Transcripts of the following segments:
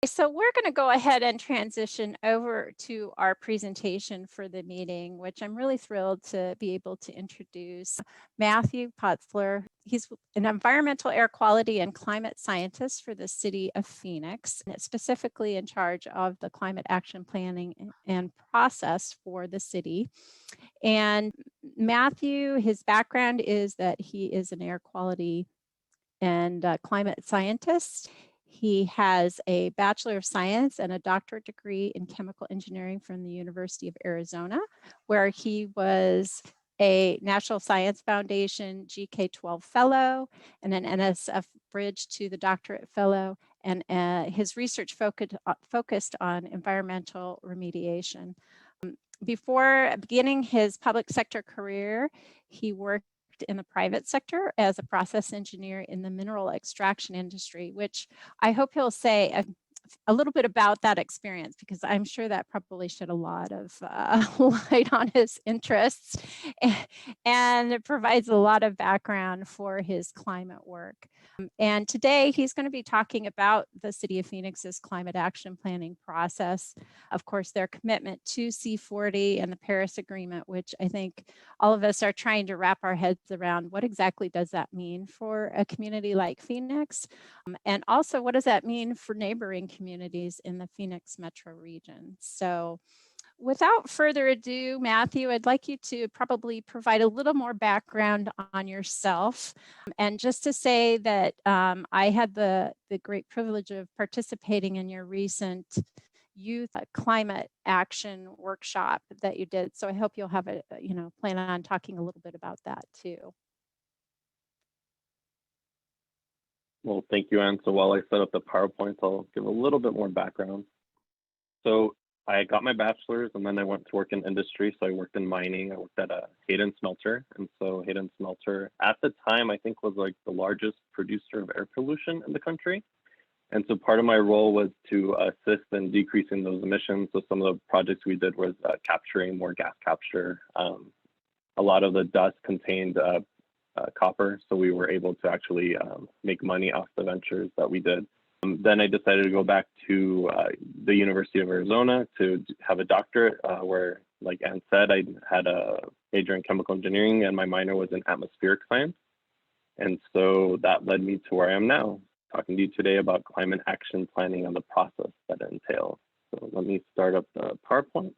So we're going to go ahead and transition over to our presentation for the meeting, which I'm really thrilled to be able to introduce Matthew Potzler. He's an environmental air quality and climate scientist for the city of Phoenix, and specifically in charge of the climate action planning and process for the city. And Matthew, his background is that he is an air quality and climate scientist. He has a Bachelor of Science and a doctorate degree in chemical engineering from the University of Arizona, where he was a National Science Foundation GK-12 Fellow and an NSF Bridge to the Doctorate Fellow, and his research focused on environmental remediation. Before beginning his public sector career, he worked in the private sector as a process engineer in the mineral extraction industry, which I hope he'll say a little bit about that experience, because I'm sure that probably shed a lot of light on his interests, and it provides a lot of background for his climate work. And today he's going to be talking about the City of Phoenix's climate action planning process, of course, their commitment to C40 and the Paris Agreement, which I think all of us are trying to wrap our heads around. What exactly does that mean for a community like Phoenix? And also, what does that mean for neighboring communities in the Phoenix metro region? So without further ado, Matthew, I'd like you to probably provide a little more background on yourself. And just to say that I had the great privilege of participating in your recent youth climate action workshop that you did. So I hope you'll have plan on talking a little bit about that too. Well, thank you, Anne. So while I set up the PowerPoint, I'll give a little bit more background. So I got my bachelor's and then I went to work in industry. So I worked in mining. I worked at a Hayden smelter. And so Hayden smelter at the time, I think, was like the largest producer of air pollution in the country. And so part of my role was to assist in decreasing those emissions. So some of the projects we did was capturing more gas capture. A lot of the dust contained copper, so we were able to actually make money off the ventures that we did. Then I decided to go back to the University of Arizona to have a doctorate where, like Anne said, I had a major in chemical engineering and my minor was in atmospheric science. And so that led me to where I am now, talking to you today about climate action planning and the process that it entails. So let me start up the PowerPoint.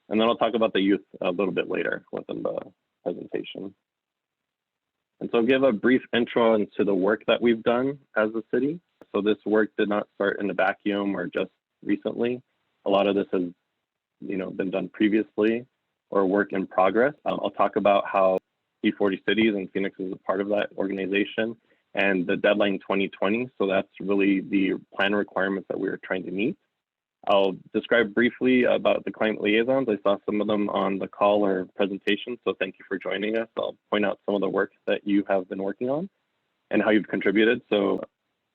And then I'll talk about the youth a little bit later within the presentation. And so I'll give a brief intro into the work that we've done as a city. So this work did not start in a vacuum or just recently. A lot of this has, been done previously or work in progress. I'll talk about how C40 Cities and Phoenix is a part of that organization and the deadline 2020. So that's really the plan requirements that we were trying to meet. I'll describe briefly about the climate liaisons. I saw some of them on the call or presentation, so thank you for joining us. I'll point out some of the work that you have been working on and how you've contributed. So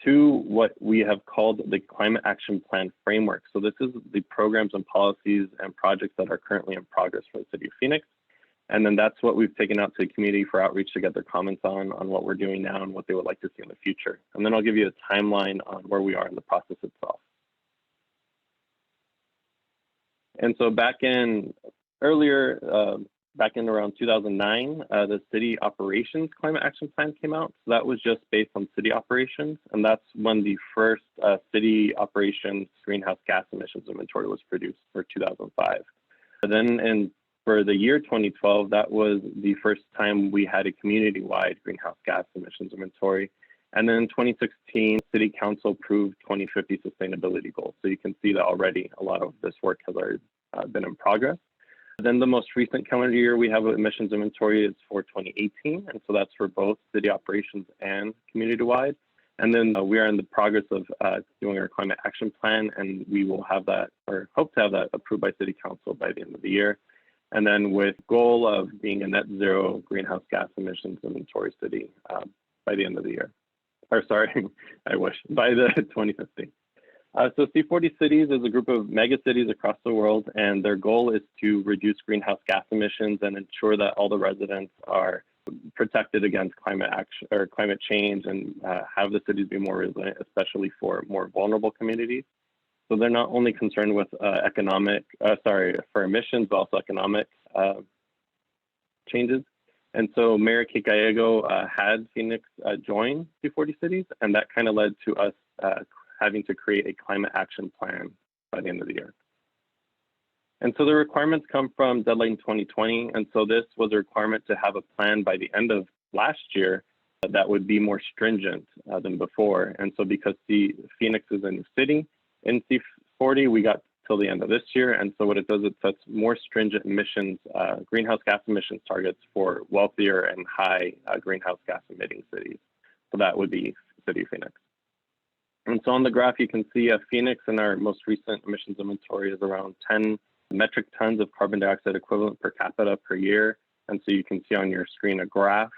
to what we have called the Climate Action Plan Framework. So this is the programs and policies and projects that are currently in progress for the City of Phoenix. And then that's what we've taken out to the community for outreach to get their comments on what we're doing now and what they would like to see in the future. And then I'll give you a timeline on where we are in the process itself. And so back in around 2009, the city operations climate action plan came out. So that was just based on city operations. And that's when the first city operations greenhouse gas emissions inventory was produced for 2005. And then for the year 2012, that was the first time we had a community-wide greenhouse gas emissions inventory. And then in 2016, City Council approved 2050 sustainability goals. So you can see that already a lot of this work has already been in progress. Then the most recent calendar year we have emissions inventory is for 2018. And so that's for both city operations and community-wide. And then we are in the progress of doing our climate action plan, and we will have that, or hope to have that approved by City Council by the end of the year. And then with goal of being a net zero greenhouse gas emissions inventory city by the end of the year. Or sorry, I wish, by the 2050. So C40 cities is a group of mega cities across the world, and their goal is to reduce greenhouse gas emissions and ensure that all the residents are protected against climate action or climate change, and have the cities be more resilient, especially for more vulnerable communities. So they're not only concerned with for emissions, but also economic changes. And so Mayor Kate Gallego had Phoenix join C40 cities, and that kind of led to us having to create a climate action plan by the end of the year. And so the requirements come from Deadline 2020. And so this was a requirement to have a plan by the end of last year that would be more stringent than before. And so because Phoenix is a new city in C40, we got till the end of this year. And so what it does, it sets more stringent emissions, greenhouse gas emissions targets for wealthier and high greenhouse gas emitting cities. So that would be City of Phoenix. And so on the graph, you can see Phoenix in our most recent emissions inventory is around 10 metric tons of carbon dioxide equivalent per capita per year. And so you can see on your screen a graph.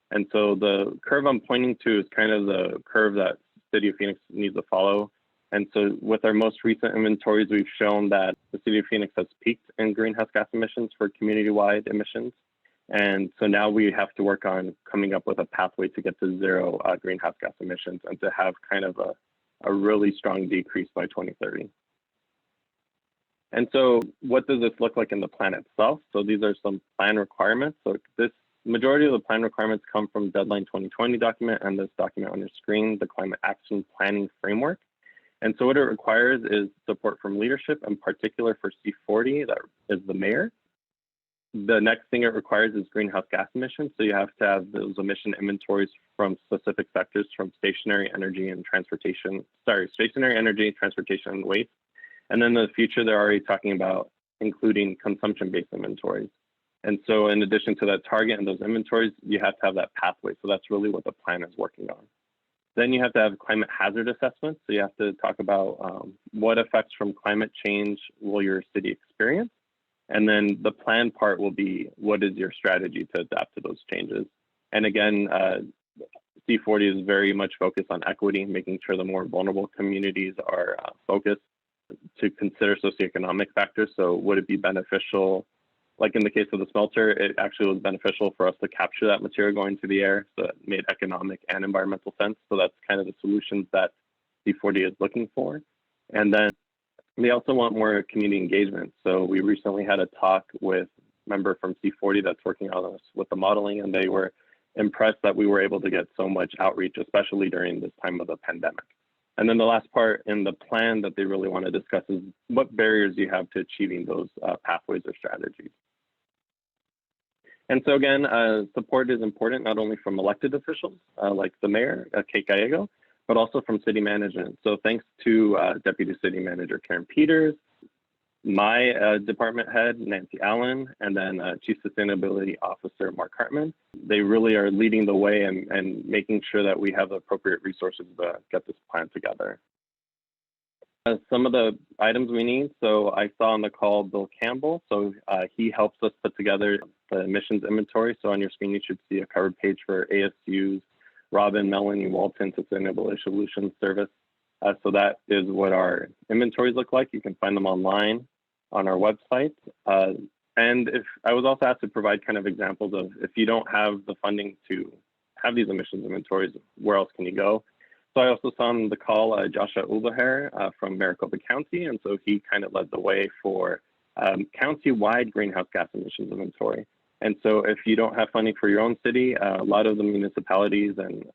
And so the curve I'm pointing to is kind of the curve that City of Phoenix needs to follow. And so with our most recent inventories, we've shown that the City of Phoenix has peaked in greenhouse gas emissions for community-wide emissions. And so now we have to work on coming up with a pathway to get to zero greenhouse gas emissions and to have kind of a really strong decrease by 2030. And so what does this look like in the plan itself? So these are some plan requirements. So this majority of the plan requirements come from Deadline 2020 document and this document on your screen, the Climate Action Planning Framework. And so what it requires is support from leadership, in particular for C40, that is the mayor. The next thing it requires is greenhouse gas emissions. So you have to have those emission inventories from specific sectors, from stationary energy, and transportation, and waste. And then in the future, they're already talking about including consumption-based inventories. And so in addition to that target and those inventories, you have to have that pathway. So that's really what the plan is working on. Then you have to have climate hazard assessments. So you have to talk about what effects from climate change will your city experience. And then the plan part will be, what is your strategy to adapt to those changes? And again, C40 is very much focused on equity, making sure the more vulnerable communities are focused to consider socioeconomic factors. So would it be beneficial, like in the case of the smelter, it actually was beneficial for us to capture that material going to the air. So it made economic and environmental sense. So that's kind of the solutions that C40 is looking for. And then they also want more community engagement. So we recently had a talk with a member from C40 that's working on us with the modeling, and they were impressed that we were able to get so much outreach, especially during this time of the pandemic. And then the last part in the plan that they really want to discuss is what barriers you have to achieving those pathways or strategies. And so again, support is important, not only from elected officials like the mayor, Kate Gallego, but also from city management. So thanks to Deputy City Manager Karen Peters, my department head, Nancy Allen, and then Chief Sustainability Officer Mark Hartman. They really are leading the way and making sure that we have the appropriate resources to get this plan together. Some of the items we need, so I saw on the call Bill Campbell, so he helps us put together the emissions inventory. So on your screen, you should see a cover page for ASU's Robin Melanie Walton Sustainability Solutions Service. So that is what our inventories look like. You can find them online on our website. And if I was also asked to provide kind of examples of if you don't have the funding to have these emissions inventories, where else can you go? So I also saw on the call Joshua Uberher from Maricopa County, and so he kind of led the way for county-wide greenhouse gas emissions inventory. And so if you don't have funding for your own city, a lot of the municipalities and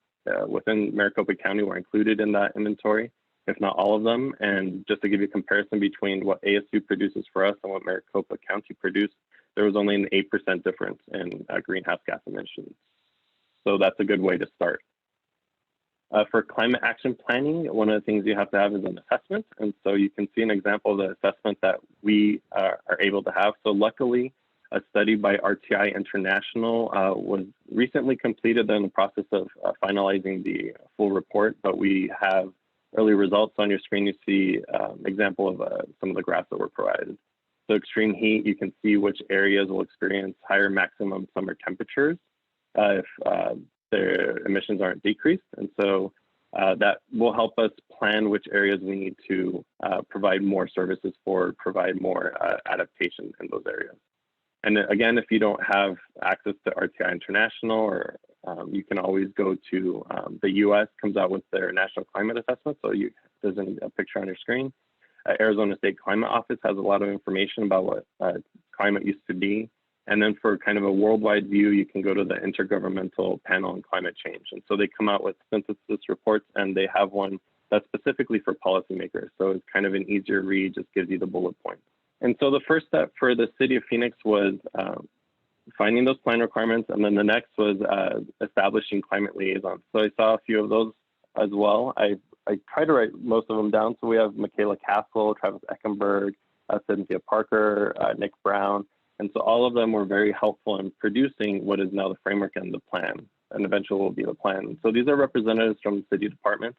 within Maricopa County were included in that inventory, if not all of them. And just to give you a comparison between what ASU produces for us and what Maricopa County produced, there was only an 8% difference in greenhouse gas emissions. So that's a good way to start. For climate action planning, one of the things you have to have is an assessment. And so you can see an example of the assessment that we are able to have. So luckily, a study by RTI International was recently completed. They're in the process of finalizing the full report, but we have early results. On your screen. You see example of some of the graphs that were provided. So extreme heat, you can see which areas will experience higher maximum summer temperatures if their emissions aren't decreased. And so that will help us plan which areas we need to provide more services for, provide more adaptation in those areas. And again, if you don't have access to RTI International, or you can always go to the US comes out with their national climate assessment. So there's a picture on your screen. Arizona State Climate Office has a lot of information about what climate used to be. And then for kind of a worldwide view, you can go to the Intergovernmental Panel on Climate Change. And so they come out with synthesis reports, and they have one that's specifically for policymakers. So it's kind of an easier read, just gives you the bullet points. And so the first step for the city of Phoenix was finding those plan requirements. And then the next was establishing climate liaisons. So I saw a few of those as well. I tried to write most of them down. So we have Michaela Castle, Travis Eckenberg, Cynthia Parker, Nick Brown. And so all of them were very helpful in producing what is now the framework and the plan, and eventually will be the plan. So these are representatives from the city departments.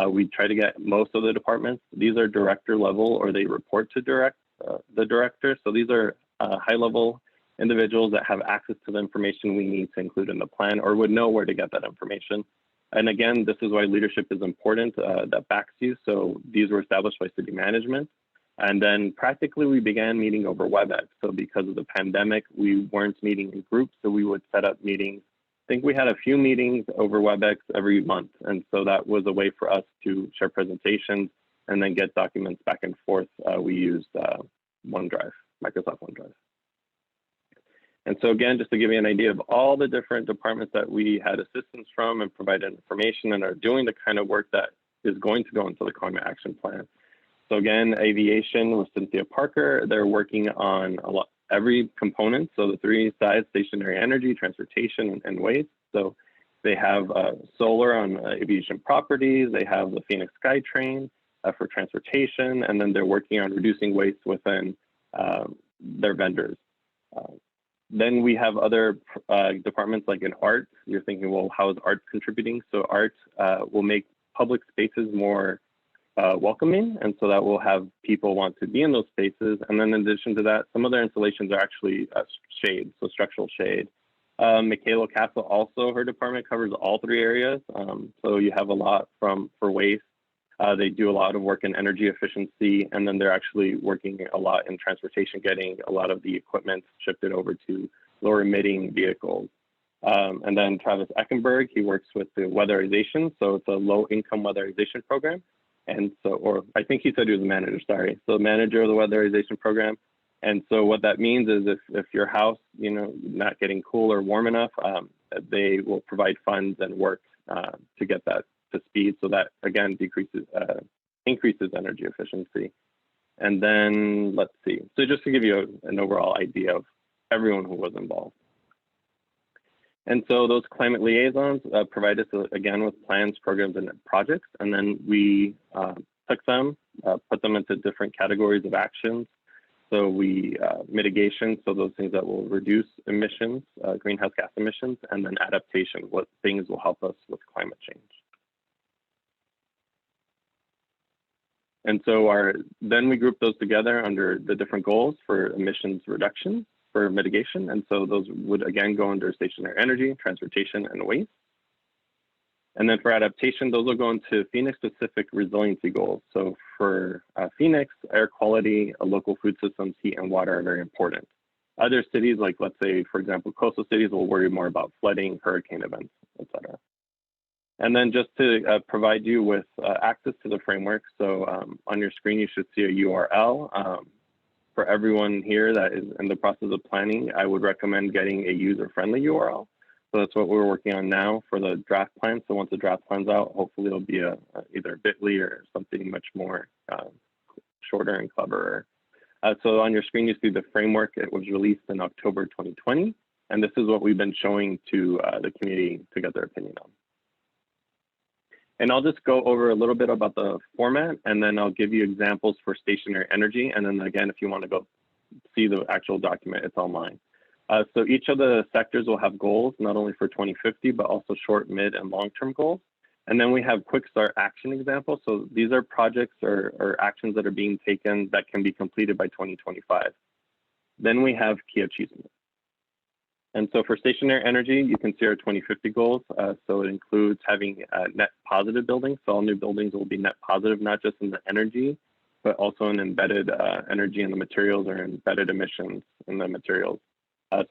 We try to get most of the departments. These are director level, or they report to the director. So these are high level individuals that have access to the information we need to include in the plan, or would know where to get that information. And again, this is why leadership is important, that backs you. So these were established by city management. And then practically we began meeting over WebEx. So because of the pandemic, we weren't meeting in groups. So we would set up meetings. I think we had a few meetings over WebEx every month. And so that was a way for us to share presentations and then get documents back and forth. We used OneDrive, Microsoft OneDrive. And so again, just to give you an idea of all the different departments that we had assistance from and provided information and are doing the kind of work that is going to go into the climate action plan. So again, aviation with Cynthia Parker, they're working on every component. So the three sides: stationary energy, transportation, and waste. So they have solar on aviation properties. They have the Phoenix SkyTrain for transportation, and then they're working on reducing waste within their vendors. Then we have other departments like in art. You're thinking, well, how is art contributing? So art will make public spaces more welcoming, and so that will have people want to be in those spaces. And then in addition to that, some of their installations are actually shade, so structural shade. Michaela Castle, also her department covers all three areas. So you have a lot for waste. They do a lot of work in energy efficiency, and then they're actually working a lot in transportation, getting a lot of the equipment shifted over to lower emitting vehicles. And then Travis Eckenberg, he works with the weatherization. So it's a low income weatherization program. And so, or I think he said he was a manager, sorry. So manager of the weatherization program. And so what that means is if your house, not getting cool or warm enough, they will provide funds and work to get that to speed. So that again, increases energy efficiency. And then let's see. So just to give you an overall idea of everyone who was involved. And so those climate liaisons provide us, again, with plans, programs, and projects. And then we took them, put them into different categories of actions. So mitigation, so those things that will reduce emissions, greenhouse gas emissions, and then adaptation, what things will help us with climate change. And so then we group those together under the different goals for emissions reduction, for mitigation. And so those would again go under stationary energy, transportation, and waste. And then for adaptation, those will go into Phoenix specific resiliency goals. So for Phoenix, air quality, local food systems, heat and water are very important. Other cities, like let's say, for example, coastal cities will worry more about flooding, hurricane events, et cetera. And then just to provide you with access to the framework. So on your screen, you should see a URL. For everyone here that is in the process of planning, I would recommend getting a user-friendly URL. So that's what we're working on now for the draft plan. So once the draft plan's out, hopefully it'll be either a bit.ly or something much more shorter and cleverer. So on your screen, you see the framework. It was released in October 2020. And this is what we've been showing to the community to get their opinion on. And I'll just go over a little bit about the format, and then I'll give you examples for stationary energy. And then again, if you want to go see the actual document, it's online. So each of the sectors will have goals, not only for 2050, but also short, mid, and long-term goals. And then we have quick start action examples. So these are projects or actions that are being taken that can be completed by 2025. Then we have key achievements. And so for stationary energy, you can see our 2050 goals. So it includes having net positive buildings. So all new buildings will be net positive, not just in the energy, but also in embedded energy in the materials or embedded emissions in the materials.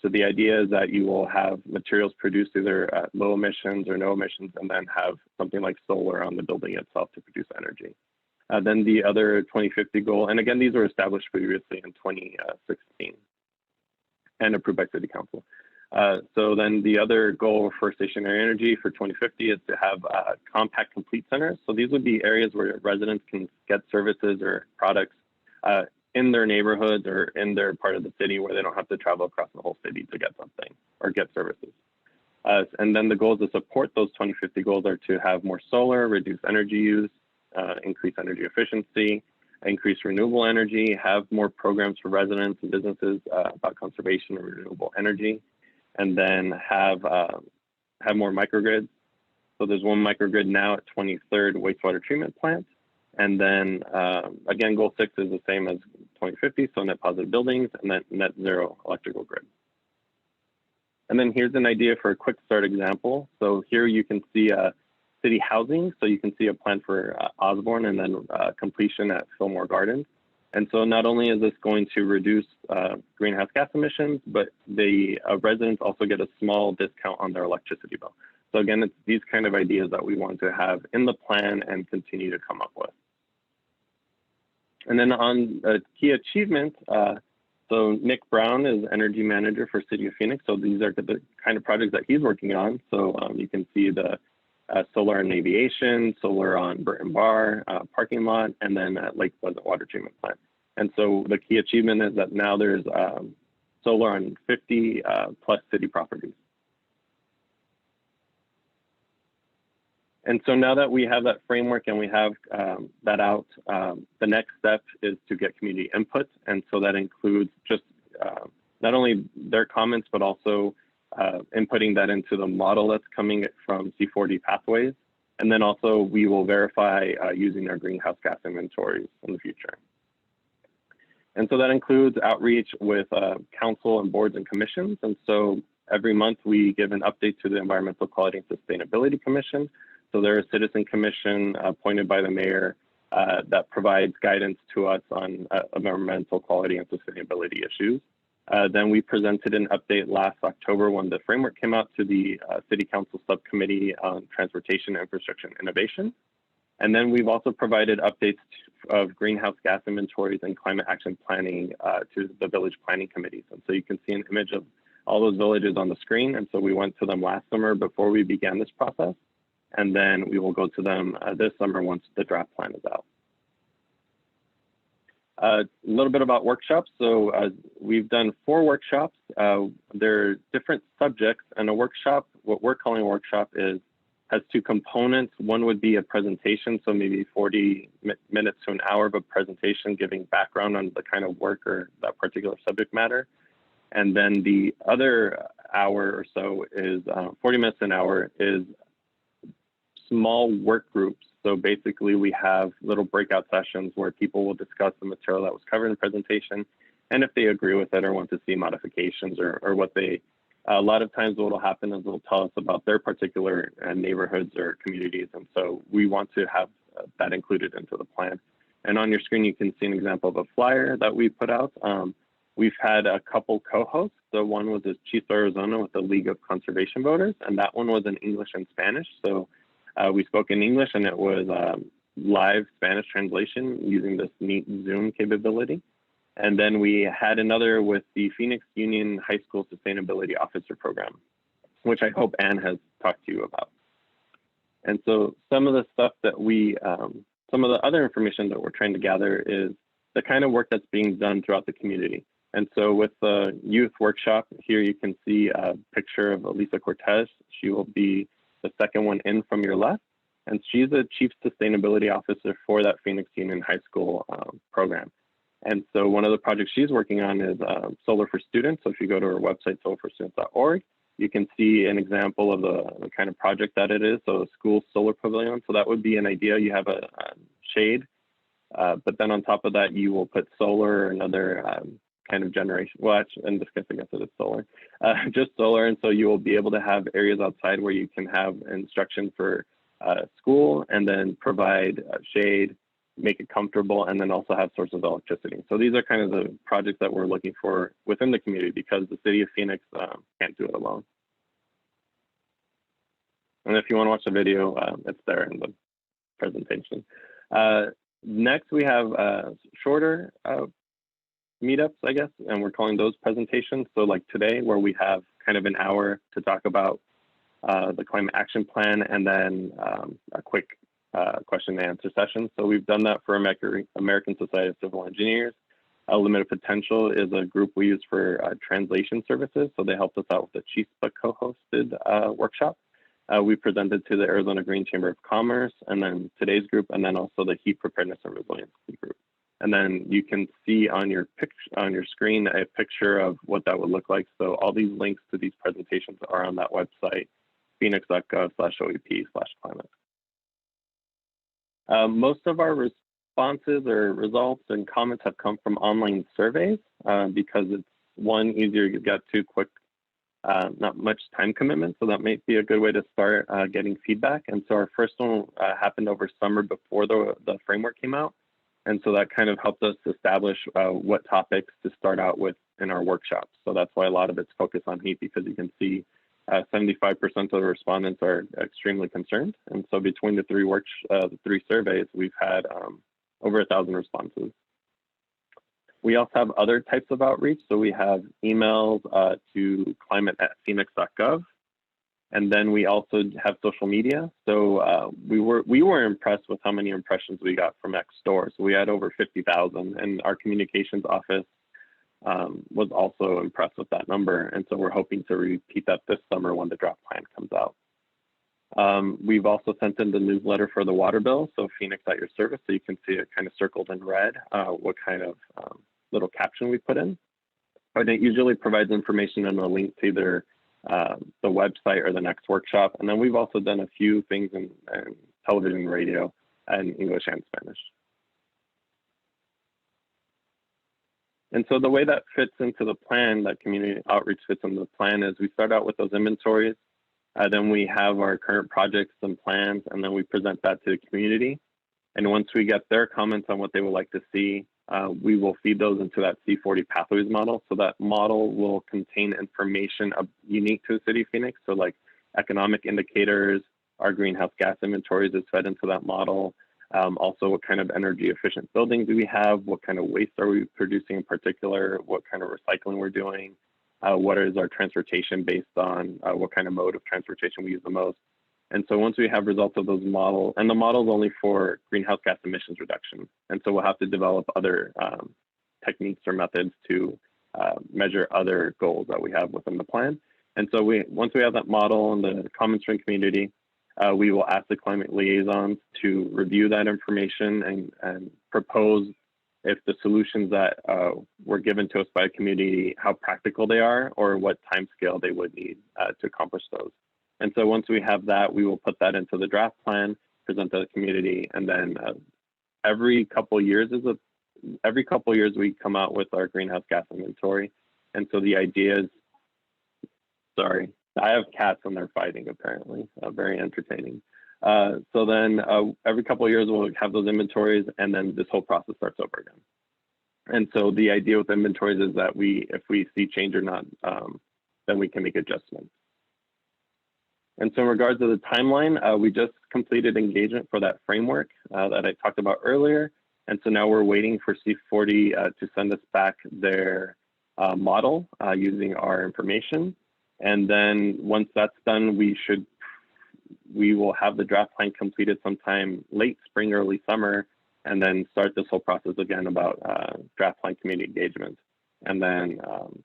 So the idea is that you will have materials produced either at low emissions or no emissions, and then have something like solar on the building itself to produce energy. Then the other 2050 goal, and again, these were established previously in 2016 and approved by City Council. So then the other goal for stationary energy for 2050 is to have compact complete centers. So these would be areas where residents can get services or products in their neighborhoods or in their part of the city where they don't have to travel across the whole city to get something or get services. And then the goals to support those 2050 goals are to have more solar, reduce energy use, increase energy efficiency, increase renewable energy, have more programs for residents and businesses about conservation and renewable energy, and then have more microgrids. So there's one microgrid now at 23rd wastewater treatment plant. And then again, goal 6 is the same as 2050, so net positive buildings and then net zero electrical grid. And then here's an idea for a quick start example. So here you can see city housing. So you can see a plan for Osborne and then completion at Fillmore Gardens. And so not only is this going to reduce greenhouse gas emissions, but the residents also get a small discount on their electricity bill. So again, it's these kind of ideas that we want to have in the plan and continue to come up with. And then on key achievement, so Nick Brown is energy manager for City of Phoenix. So these are the kind of projects that he's working on. So you can see the solar on aviation, solar on Burton Bar parking lot, and then at Lake Pleasant water treatment plant. And so the key achievement is that now there's solar on 50 plus city properties. And so now that we have that framework and we have that out, the next step is to get community input. And so that includes just not only their comments, but also inputting that into the model that's coming from C4D pathways. And then also we will verify using our greenhouse gas inventories in the future. And so that includes outreach with council and boards and commissions. And so every month we give an update to the Environmental Quality and Sustainability Commission. So they're a citizen commission appointed by the mayor that provides guidance to us on environmental quality and sustainability issues. Then we presented an update last October when the framework came out to the City Council Subcommittee on Transportation, Infrastructure, and Innovation. And then we've also provided updates of greenhouse gas inventories and climate action planning to the village planning committees. And so you can see an image of all those villages on the screen. And so we went to them last summer before we began this process. And then we will go to them this summer once the draft plan is out. A little bit about workshops. So we've done 4 workshops. They're different subjects, and a workshop, what we're calling a workshop, has 2 components. One would be a presentation, so maybe 40 minutes to an hour of a presentation giving background on the kind of work or that particular subject matter. And then the other hour or so is 40 minutes to an hour is small work groups. So basically we have little breakout sessions where people will discuss the material that was covered in the presentation. And if they agree with it or want to see modifications or what they, a lot of times what will happen is they'll tell us about their particular neighborhoods or communities. And so we want to have that included into the plan. And on your screen, you can see an example of a flyer that we put out. We've had a couple co-hosts. So one was Chisto, Arizona with the League of Conservation Voters, and that one was in English and Spanish. So we spoke in English, and it was live Spanish translation using this neat Zoom capability. And then we had another with the Phoenix Union High School Sustainability Officer Program, which I hope Anne has talked to you about. And so some of the stuff that we, some of the other information that we're trying to gather is the kind of work that's being done throughout the community. And so with the youth workshop, here you can see a picture of Elisa Cortez. She will be the second one in from your left. And she's the Chief Sustainability Officer for that Phoenix Union High School program. And so one of the projects she's working on is Solar for Students. So if you go to our website, solarforstudents.org, you can see an example of the kind of project that it is. So a school solar pavilion. So that would be an idea. You have a shade, but then on top of that, you will put solar and other kind of generation. Well, actually, in this case, I guess it is solar, just solar. And so you will be able to have areas outside where you can have instruction for school and then provide shade, make it comfortable, and then also have sources of electricity. So these are kind of the projects that we're looking for within the community because the city of Phoenix can't do it alone. And if you want to watch the video, it's there in the presentation. Next, we have shorter meetups, I guess, and we're calling those presentations. So like today, where we have kind of an hour to talk about the climate action plan and then a quick question and answer session. So we've done that for American Society of Civil Engineers. Limited Potential is a group we use for translation services. So they helped us out with the CHISPA co-hosted workshop. We presented to the Arizona Green Chamber of Commerce, and then today's group, and then also the Heat Preparedness and Resiliency group. And then you can see on your screen a picture of what that would look like. So all these links to these presentations are on that website, phoenix.gov/OEP/climate. Most of our responses or results and comments have come from online surveys because it's one, easier to get to, quick, not much time commitment. So that might be a good way to start getting feedback. And so our first one happened over summer before the framework came out. And so that kind of helped us establish what topics to start out with in our workshops. So that's why a lot of it's focused on heat, because you can see 75% of the respondents are extremely concerned. And so between the three surveys, we've had over 1,000 responses. We also have other types of outreach. So we have emails to climate@phoenix.gov. And then we also have social media. So we were impressed with how many impressions we got from X-Store. So we had over 50,000, and our communications office was also impressed with that number. And so we're hoping to repeat that this summer when the draft plan comes out. We've also sent in the newsletter for the water bill. So Phoenix at your service. So you can see it kind of circled in red, what kind of little caption we put in. But it usually provides information and a link to either the website or the next workshop. And then we've also done a few things in television, radio, and English and Spanish. And so the way that fits into the plan, that community outreach fits into the plan, is we start out with those inventories. Then we have our current projects and plans, and then we present that to the community. And once we get their comments on what they would like to see, we will feed those into that C40 pathways model. So that model will contain information unique to the city of Phoenix. So like economic indicators, our greenhouse gas inventories is fed into that model. Also, what kind of energy efficient buildings do we have? What kind of waste are we producing in particular? What kind of recycling we're doing? What is our transportation based on? What kind of mode of transportation we use the most? And so once we have results of those models, and the model is only for greenhouse gas emissions reduction. And so we'll have to develop other techniques or methods to measure other goals that we have within the plan. And so once we have that model and the comments from community, we will ask the climate liaisons to review that information and propose if the solutions that were given to us by the community, how practical they are, or what time scale they would need to accomplish those. And so once we have that, we will put that into the draft plan, present to the community, and then every couple years we come out with our greenhouse gas inventory. And so the idea is, sorry, I have cats and they're fighting apparently, very entertaining. So then every couple of years we'll have those inventories, and then this whole process starts over again. And so the idea with inventories is that if we see change or not, then we can make adjustments. And so in regards to the timeline, we just completed engagement for that framework that I talked about earlier. And so now we're waiting for C40 to send us back their model using our information. And then once that's done, we will have the draft plan completed sometime late spring, early summer, and then start this whole process again about draft plan community engagement, and then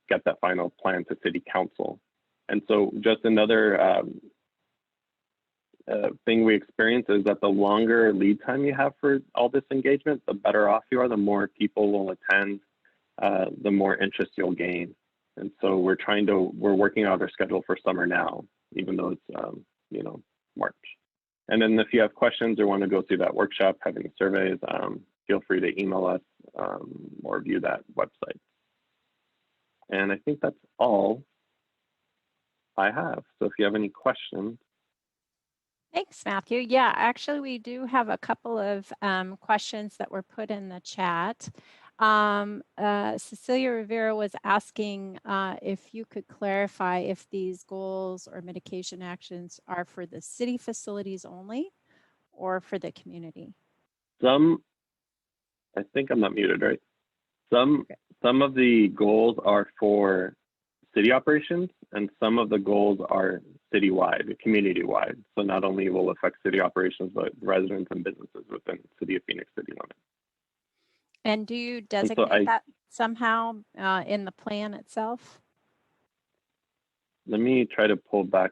get that final plan to city council. And so just another thing we experience is that the longer lead time you have for all this engagement, the better off you are, the more people will attend, the more interest you'll gain. And so we're working out our schedule for summer now, even though it's, March. And then if you have questions or want to go through that workshop, have any surveys, feel free to email us or view that website. And I think that's all I have. So if you have any questions. Thanks, Matthew. Yeah, actually, we do have a couple of questions that were put in the chat. Cecilia Rivera was asking if you could clarify if these goals or mitigation actions are for the city facilities only or for the community. I think I'm not muted, right? Some of the goals are for city operations, and some of the goals are citywide, community-wide. So not only will affect city operations, but residents and businesses within City of Phoenix city limits. And do you designate that somehow in the plan itself? Let me try to pull back.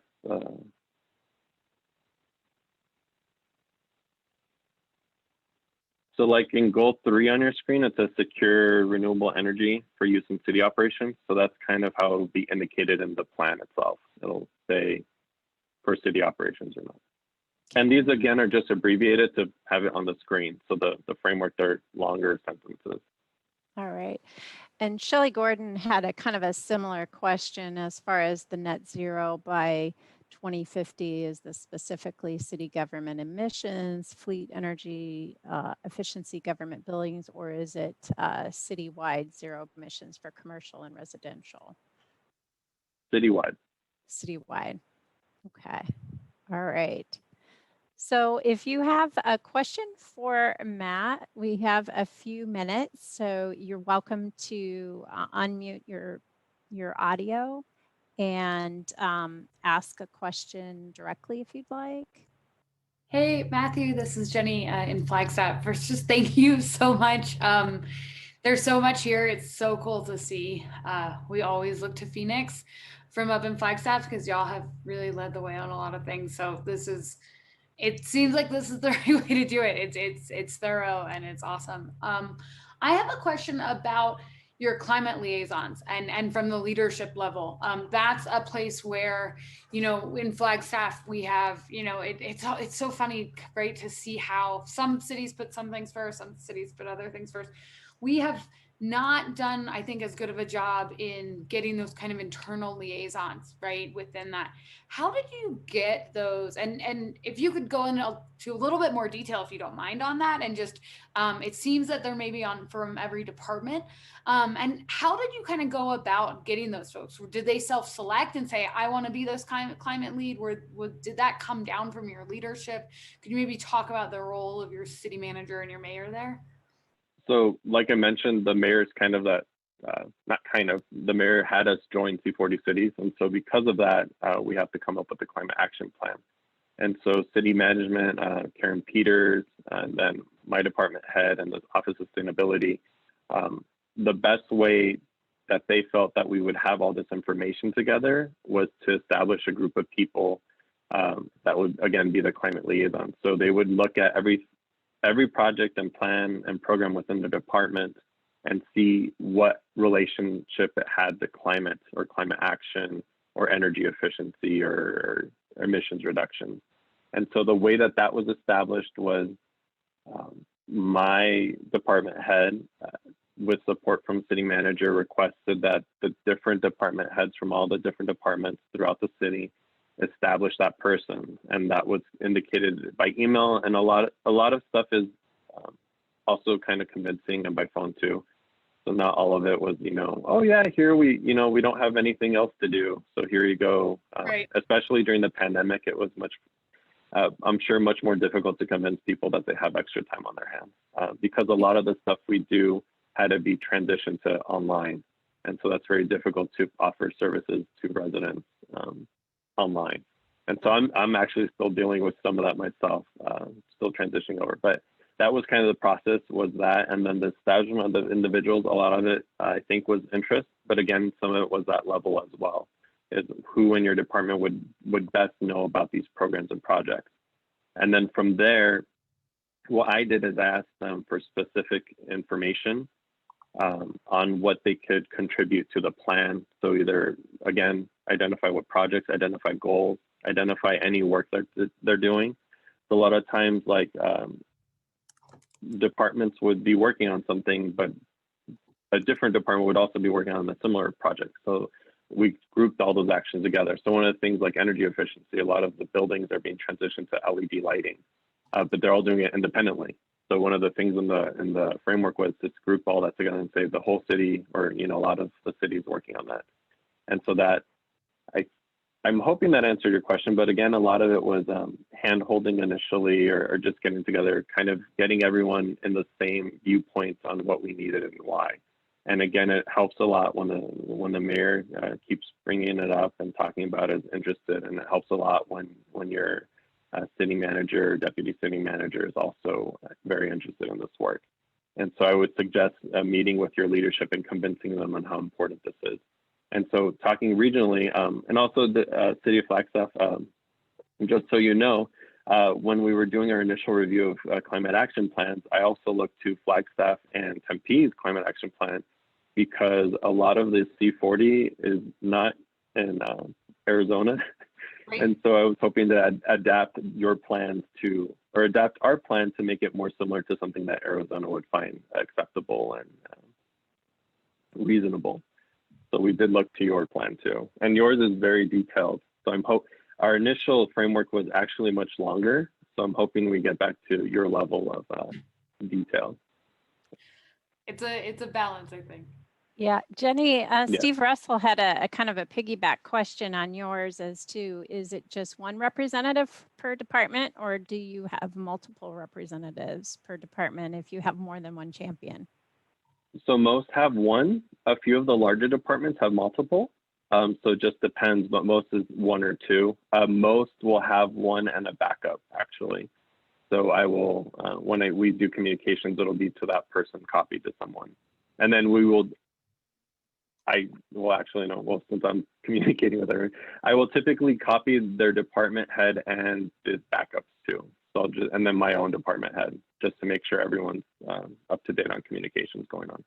So like in goal 3 on your screen, it says secure renewable energy for use in city operations. So that's kind of how it'll be indicated in the plan itself. It'll say for city operations or not. And these again are just abbreviated to have it on the screen. So the framework, they're longer sentences. All right. And Shelley Gordon had a kind of a similar question as far as the net zero by 2050. Is this specifically city government emissions, fleet energy, efficiency government buildings, or is it citywide zero emissions for commercial and residential? Citywide. Citywide. Okay. All right. So if you have a question for Matt, we have a few minutes, so you're welcome to unmute your audio and ask a question directly if you'd like. Hey, Matthew, this is Jenny in Flagstaff. First, just thank you so much. There's so much here. It's so cool to see. We always look to Phoenix from up in Flagstaff because y'all have really led the way on a lot of things. So it seems like this is the right way to do it. It's thorough and it's awesome. I have a question about your climate liaisons and from the leadership level. That's a place where, in Flagstaff we have, it's so funny, right, to see how some cities put some things first, some cities put other things first. We have not done, I think, as good of a job in getting those kind of internal liaisons, right, within that. How did you get those? And if you could go into a little bit more detail, if you don't mind, on that, and just, it seems that they're maybe from every department. And how did you kind of go about getting those folks? Did they self-select and say, I want to be this climate lead? Did that come down from your leadership? Could you maybe talk about the role of your city manager and your mayor there? So like I mentioned, the mayor is kind of that, the mayor had us join C40 cities. And so because of that, we have to come up with a climate action plan. And so city management, Karen Peters, and then my department head and the Office of Sustainability, the best way that they felt that we would have all this information together was to establish a group of people that would, again, be the climate liaison. So they would look at every project and plan and program within the department and see what relationship it had to climate or climate action or energy efficiency or emissions reduction. And so the way that was established was my department head, with support from city manager, requested that the different department heads from all the different departments throughout the city establish that person, and that was indicated by email. And a lot of stuff is also kind of convincing, and by phone too. So not all of it was, oh yeah, here we don't have anything else to do, so here you go. Right. Especially during the pandemic, it was I'm sure much more difficult to convince people that they have extra time on their hands because a lot of the stuff we do had to be transitioned to online, and so that's very difficult to offer services to residents online. And so I'm actually still dealing with some of that myself, still transitioning over. But that was kind of the process, was that. And then the establishment of the individuals, a lot of it, I think, was interest. But again, some of it was that level as well, is who in your department would best know about these programs and projects. And then from there, what I did is ask them for specific information on what they could contribute to the plan. So either, again, identify what projects, identify goals, identify any work that they're doing. So a lot of times, like departments would be working on something, but a different department would also be working on a similar project. So we grouped all those actions together. So one of the things like energy efficiency, a lot of the buildings are being transitioned to LED lighting, but they're all doing it independently. So one of the things in the framework was to group all that together and say the whole city, or a lot of the cities working on that. And so that I'm hoping that answered your question, but again, a lot of it was hand holding initially, or just getting together, kind of getting everyone in the same viewpoints on what we needed and why. And again, it helps a lot when the mayor keeps bringing it up and talking about it, is interested, and it helps a lot when your city manager, deputy city manager is also very interested in this work. And so I would suggest a meeting with your leadership and convincing them on how important this is. And so talking regionally, and also the city of Flagstaff, just so you know, when we were doing our initial review of climate action plans, I also looked to Flagstaff and Tempe's climate action plan, because a lot of the C40 is not in Arizona. Right. And so I was hoping to adapt your plans to, or adapt our plan to make it more similar to something that Arizona would find acceptable and reasonable. So we did look to your plan too, and yours is very detailed. So our initial framework was actually much longer. So I'm hoping we get back to your level of detail. It's a balance, I think. Yeah, Jenny, Yeah. Steve Russell had a kind of a piggyback question on yours as to, is it just one representative per department, or do you have multiple representatives per department if you have more than one champion? So most have one. A few of the larger departments have multiple. So it just depends, but most is one or two. Most will have one and a backup, actually. So I will, when we do communications, it'll be to that person copied to someone. And then since I'm communicating with her, I will typically copy their department head and the backups too. So and then my own department head, just to make sure everyone's up to date on communications going on.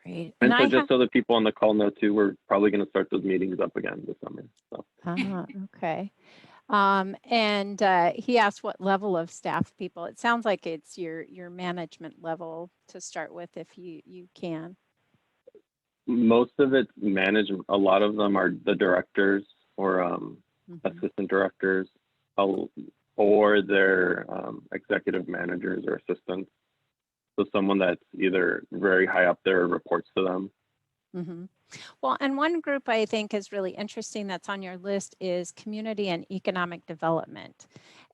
Great. And so just so the people on the call know too, we're probably going to start those meetings up again this summer. So. Okay. And he asked what level of staff people. It sounds like it's your management level to start with, if you can. Most of it's managed. A lot of them are the directors or assistant directors, or their executive managers or assistants. So someone that's either very high up there or reports to them. Mm-hmm. Well, and one group I think is really interesting that's on your list is community and economic development.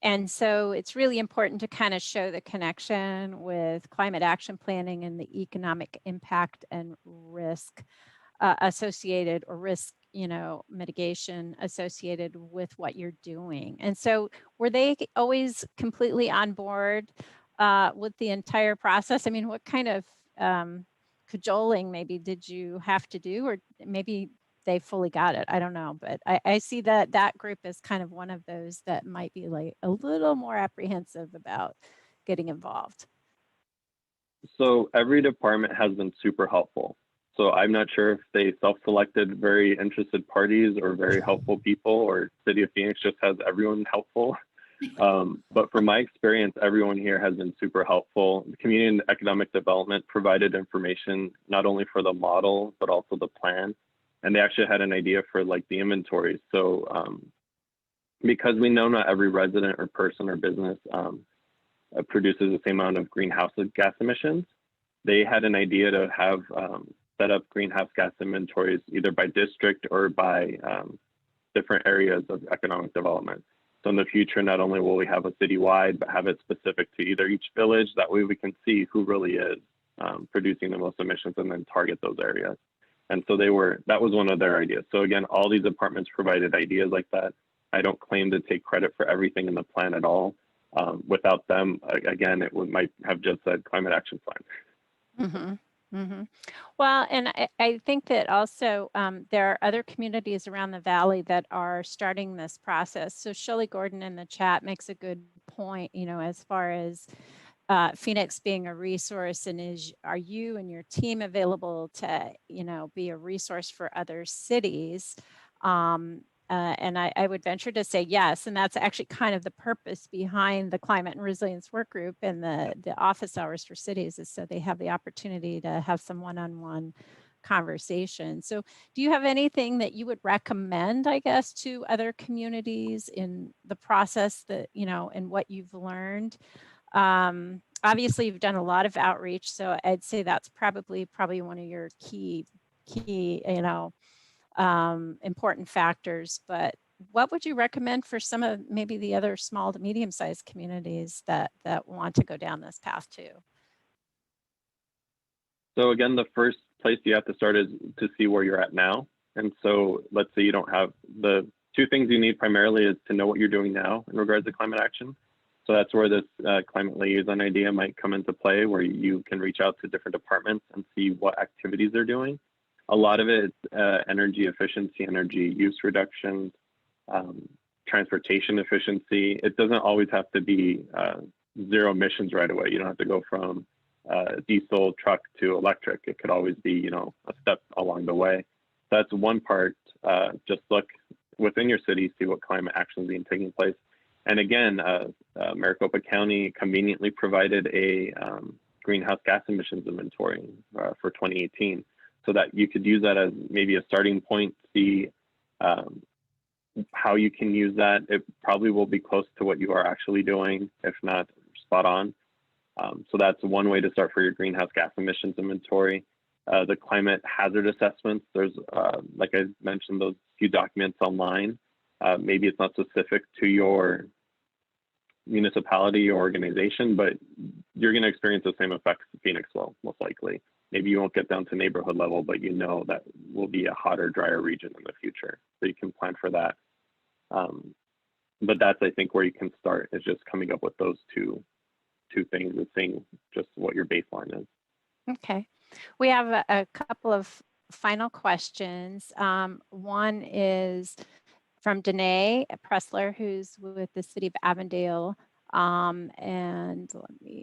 And so it's really important to kind of show the connection with climate action planning and the economic impact and risk associated, or risk, mitigation associated with what you're doing. And so were they always completely on board with the entire process? I mean, what kind of cajoling maybe did you have to do, or maybe they fully got it? I don't know, but I see that group is kind of one of those that might be like a little more apprehensive about getting involved. So every department has been super helpful. So I'm not sure if they self-selected very interested parties or very helpful people, or City of Phoenix just has everyone helpful. But from my experience, everyone here has been super helpful. The community and economic development provided information, not only for the model, but also the plan. And they actually had an idea for like the inventory. So because we know not every resident or person or business produces the same amount of greenhouse gas emissions, they had an idea to have set up greenhouse gas inventories either by district or by different areas of economic development. So in the future, not only will we have a citywide, but have it specific to either each village. That way we can see who really is producing the most emissions and then target those areas. And so that was one of their ideas. So again, all these departments provided ideas like that. I don't claim to take credit for everything in the plan at all. Without them, again, might have just said climate action plan. Mm-hmm. Mm-hmm. Well, and I think that also there are other communities around the valley that are starting this process. So Shirley Gordon in the chat makes a good point, as far as Phoenix being a resource, and are you and your team available to, be a resource for other cities? And I would venture to say yes. And that's actually kind of the purpose behind the Climate and Resilience Workgroup and the office hours for cities, is so they have the opportunity to have some one-on-one conversation. So do you have anything that you would recommend, I guess, to other communities in the process that, you know, and what you've learned? Obviously you've done a lot of outreach, so I'd say that's probably one of your key, you know, important factors. But what would you recommend for some of maybe the other small to medium-sized communities that want to go down this path too? So again, the first place you have to start is to see where you're at now. And so let's say you don't have the two things you need primarily is to know what you're doing now in regards to climate action. So that's where this climate liaison idea might come into play, where you can reach out to different departments and see what activities they're doing. A lot of it is energy efficiency, energy use reductions, transportation efficiency. It doesn't always have to be zero emissions right away. You don't have to go from diesel truck to electric. It could always be, you know, a step along the way. That's one part. Just look within your city, see what climate action is being taking place. And again, Maricopa County conveniently provided a greenhouse gas emissions inventory for 2018, so that you could use that as maybe a starting point, see how you can use that. It probably will be close to what you are actually doing, if not spot on. So that's one way to start for your greenhouse gas emissions inventory. The climate hazard assessments, there's, like I mentioned, those few documents online. Maybe it's not specific to your municipality or organization, but you're going to experience the same effects Phoenix will, most likely. Maybe you won't get down to neighborhood level, but you know that will be a hotter, drier region in the future. So you can plan for that. But that's, I think, where you can start, is just coming up with those two things and seeing just what your baseline is. Okay. We have a couple of final questions. One is from Danae Potzler, who's with the city of Avondale. And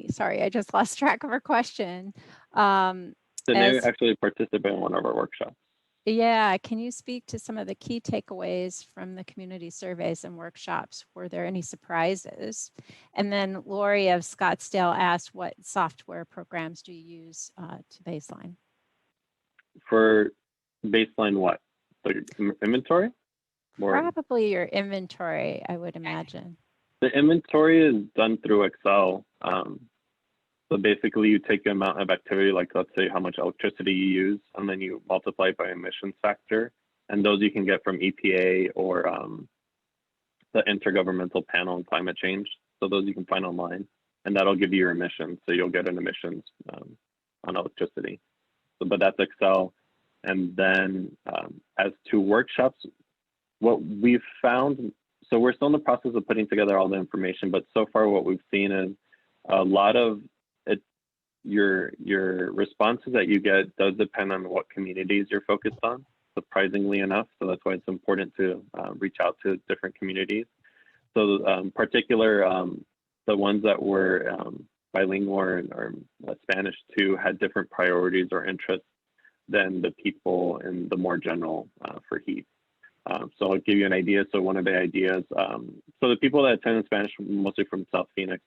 sorry, I just lost track of her question. Danae actually participated in one of our workshops. Yeah, can you speak to some of the key takeaways from the community surveys and workshops? Were there any surprises? And then Lori of Scottsdale asked, what software programs do you use to baseline? For baseline what? The inventory? Probably your inventory, I would imagine. The inventory is done through Excel. So basically you take the amount of activity, like let's say how much electricity you use, and then you multiply it by emissions factor. And those you can get from EPA or the Intergovernmental Panel on Climate Change. So those you can find online, and that'll give you your emissions. So you'll get an emissions on electricity. So, but that's Excel. And then as to workshops, what we've found, so we're still in the process of putting together all the information, but so far what we've seen is a lot of it, your responses that you get does depend on what communities you're focused on, surprisingly enough. So that's why it's important to reach out to different communities. So particular, the ones that were bilingual or Spanish too had different priorities or interests than the people in the more general for heat. So I'll give you an idea. So one of the ideas, so the people that attend in Spanish, mostly from South Phoenix,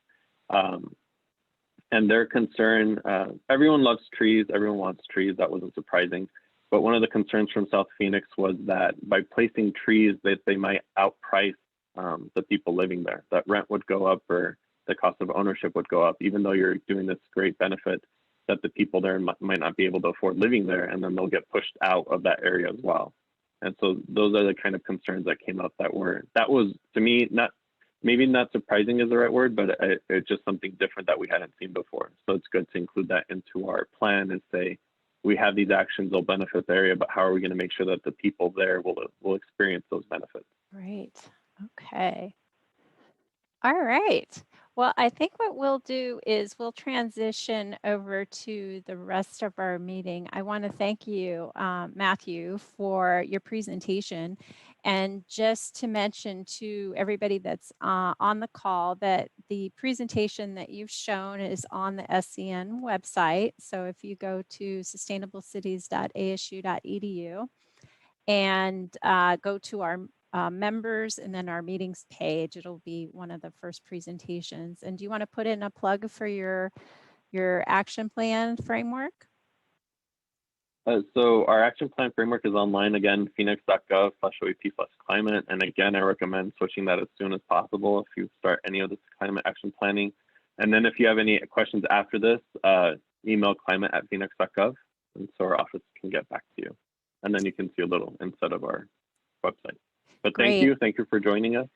and their concern, everyone loves trees, everyone wants trees, that wasn't surprising. But one of the concerns from South Phoenix was that by placing trees, that they might outprice the people living there, that rent would go up or the cost of ownership would go up, even though you're doing this great benefit that the people there might not be able to afford living there, and then they'll get pushed out of that area as well. And so those are the kind of concerns that came up that was, to me, maybe not surprising is the right word, but it's just something different that we hadn't seen before. So it's good to include that into our plan and say, we have these actions, they'll benefit the area, but how are we going to make sure that the people there will experience those benefits? Great. Okay. All right. Well, I think what we'll do is we'll transition over to the rest of our meeting. I want to thank you, Matthew, for your presentation. And just to mention to everybody that's on the call that the presentation that you've shown is on the SCN website. So if you go to sustainablecities.asu.edu and go to our members, and then our meetings page. It'll be one of the first presentations. And do you want to put in a plug for your action plan framework? So our action plan framework is online again, phoenix.gov/OEP/climate. And again, I recommend switching that as soon as possible if you start any of this climate action planning. And then if you have any questions after this, email climate@phoenix.gov, and so our office can get back to you. And then you can see a little instead of our website. But Great. thank you for joining us.